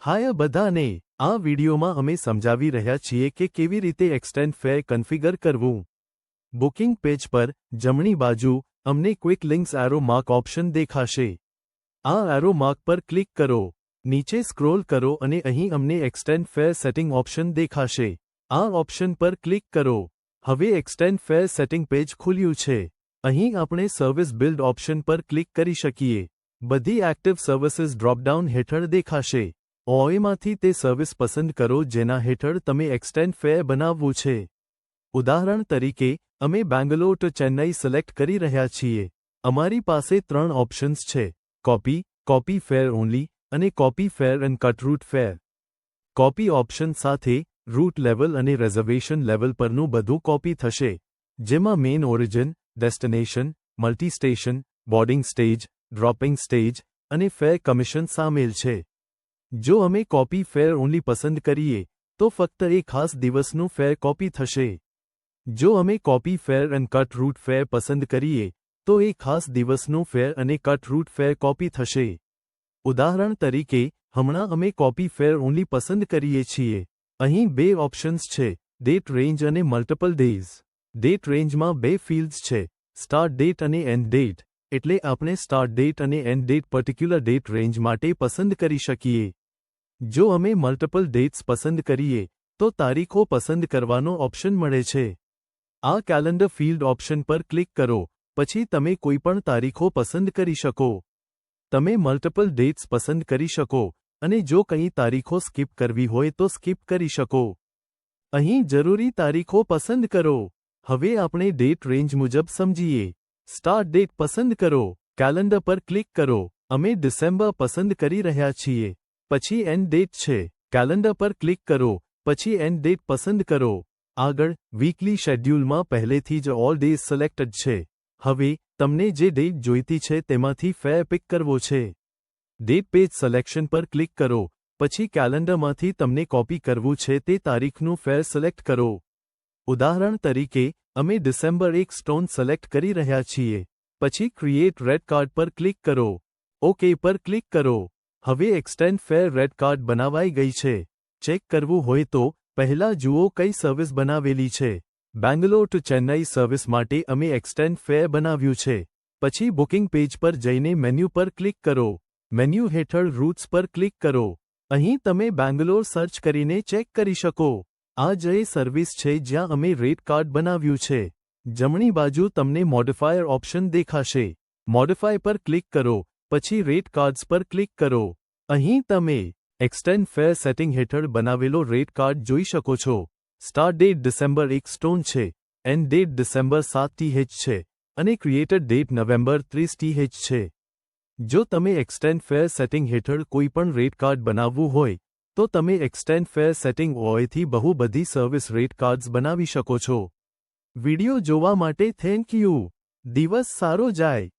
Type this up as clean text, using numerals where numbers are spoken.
હાય બધાને, આ વિડીયોમાં અમે સમજાવી રહ્યા છીએ કે કેવી રીતે એક્સટેન્ડ ફેર કન્ફિગર કરવું. બુકિંગ પેજ પર જમણી બાજુ અમને quick links arrow mark option દેખાશે. આ એરો માર્ક પર ક્લિક કરો. નીચે સ્ક્રોલ કરો અને અહીં અમને એક્સટેન્ડ ફેર સેટિંગ ઓપ્શન દેખાશે. આ ઓપ્શન પર ક્લિક કરો. હવે એક્સટેન્ડ ફેર સેટિંગ પેજ ખુલ્યું છે. અહીં આપણે સર્વિસ બિલ્ડ ઓપ્શન પર ક્લિક કરી શકીએ. બધી એક્ટિવ સર્વિસીસ ડ્રોપડાઉન હેઠળ દેખાશે. ઓએમાંથી તે સર્વિસ પસંદ કરો જેના હેઠળ તમે એક્સટેન્ડ ફેર બનાવવું છે. ઉદાહરણ તરીકે, અમે બેંગ્લોર ટુ ચેન્નઈ સિલેક્ટ કરી રહ્યા છીએ. અમારી પાસે 3 ઓપ્શન્સ છે: કોપી ફેર ઓનલી અને copy fair and cut route fare. Copy option સાથે રૂટ લેવલ અને રિઝર્વેશન લેવલ પરનું બધું કોપી થશે, જેમાં main origin, destination, multi station, boarding stage, dropping stage અને ફેર કમિશન સામેલ છે. જો અમે કોપી ફેર ઓનલી પસંદ કરીએ તો ફક્ત એક ખાસ દિવસનું ફેર કોપી થશે. જો અમે copy fair and cut route fair પસંદ કરીએ તો એક ખાસ દિવસનું ફેર અને કટ રૂટ ફેર કોપી થશે. ઉદાહરણ તરીકે, હમણાં અમે કોપી ફેર ઓનલી પસંદ કરીએ છીએ. અહીં 2 ઓપ્શન્સ છે: ડેટ રેન્જ અને મલ્ટિપલ ડેઝ. ડેટ રેન્જમાં 2 ફિલ્ડ્સ છે: સ્ટાર્ટ ડેટ અને એન્ડ ડેટ. એટલે આપણે સ્ટાર્ટ ડેટ અને and date particular date range માટે પસંદ કરી શકીએ. જો અમે મલ્ટિપલ ડેટ્સ પસંદ કરીએ તો તારીખો પસંદ કરવાનો ઓપ્શન મળે છે. આ કેલેન્ડર ફિલ્ડ ઓપ્શન પર ક્લિક કરો, પછી તમે કોઈપણ તારીખો પસંદ કરી શકો. તમે મલ્ટિપલ ડેટ્સ પસંદ કરી શકો અને જો કંઈ તારીખો સ્કીપ કરવી હોય તો સ્કીપ કરી શકો. અહીં જરૂરી તારીખો પસંદ કરો. હવે આપણે ડેટ રેન્જ મુજબ સમજીએ. સ્ટાર્ટ ડેટ પસંદ કરો. કેલેન્ડર પર ક્લિક કરો. અમે ડિસેમ્બર પસંદ કરી રહ્યા છીએ. પછી એન્ડ ડેટ છે. કેલેન્ડર પર ક્લિક કરો, પછી એન્ડ ડેટ પસંદ કરો. આગળ વીકલી શેડ્યુલમાં પહેલેથી જ ઓલ ડેઝ સિલેક્ટેડ છે. હવે તમને જે ડેટ જોઈતી છે તેમાંથી ફેર પિક કરવો છે. ડેટ પેજ સિલેક્શન પર ક્લિક કરો, પછી કેલેન્ડરમાંથી તમને કોપી કરવું છે તે તારીખનું ફેર સિલેક્ટ કરો. ઉદાહરણ તરીકે, અમે ડિસેમ્બર 1 સ્ટોન સિલેક્ટ કરી રહ્યા છીએ. પછી ક્રિએટ રેડ કાર્ડ પર ક્લિક કરો. ઓકે પર ક્લિક કરો. હવે એક્સટેન્ડ ફેર રેડ કાર્ડ બનાવાઈ ગઈ છે. ચેક કરવું હોય તો પહેલા જુઓ કઈ સર્વિસ બનાવેલી છે. બેંગ્લોર ટુ ચેન્નઈ સર્વિસ માટે અમે એક્સટેન્ડ ફેર બનાવ્યું છે. પછી બુકિંગ પેજ પર જઈને મેન્યુ પર ક્લિક કરો. મેન્યુ હેઠળ રૂટ્સ પર ક્લિક કરો. અહીં તમે બેંગ્લોર સર્ચ કરીને ચેક કરી શકો. આ જ એ સર્વિસ છે જ્યાં અમે રેટ કાર્ડ બનાવ્યું છે. જમણી બાજુ તમને મોડિફાયર ઓપ્શન દેખાશે. મોડિફાય પર ક્લિક કરો, પછી રેટ કાર્ડ્સ પર ક્લિક કરો. અહીં તમે એક્સટેન્ડ ફેર સેટિંગ હેઠળ બનાવેલો રેટ કાર્ડ જોઈ શકો છો. સ્ટાર્ટ ડેટ ડિસેમ્બર 1 સ્ટોન છે, એન્ડ ડેટ ડિસેમ્બર 7 TH છે અને ક્રિએટેડ ડેટ નવેમ્બર 30 TH છે. જો તમે એક્સટેન્ડ ફેર સેટિંગ હેઠળ કોઈપણ રેટ કાર્ડ બનાવવું હોય તો તમે એક્સટેન્ડ ફેર સેટિંગ ઓએથી બહુ બધી સર્વિસ રેટ કાર્ડ્સ બનાવી શકો છો. વિડિયો જોવા માટે થેન્ક યુ. દિવસ સારો જાય.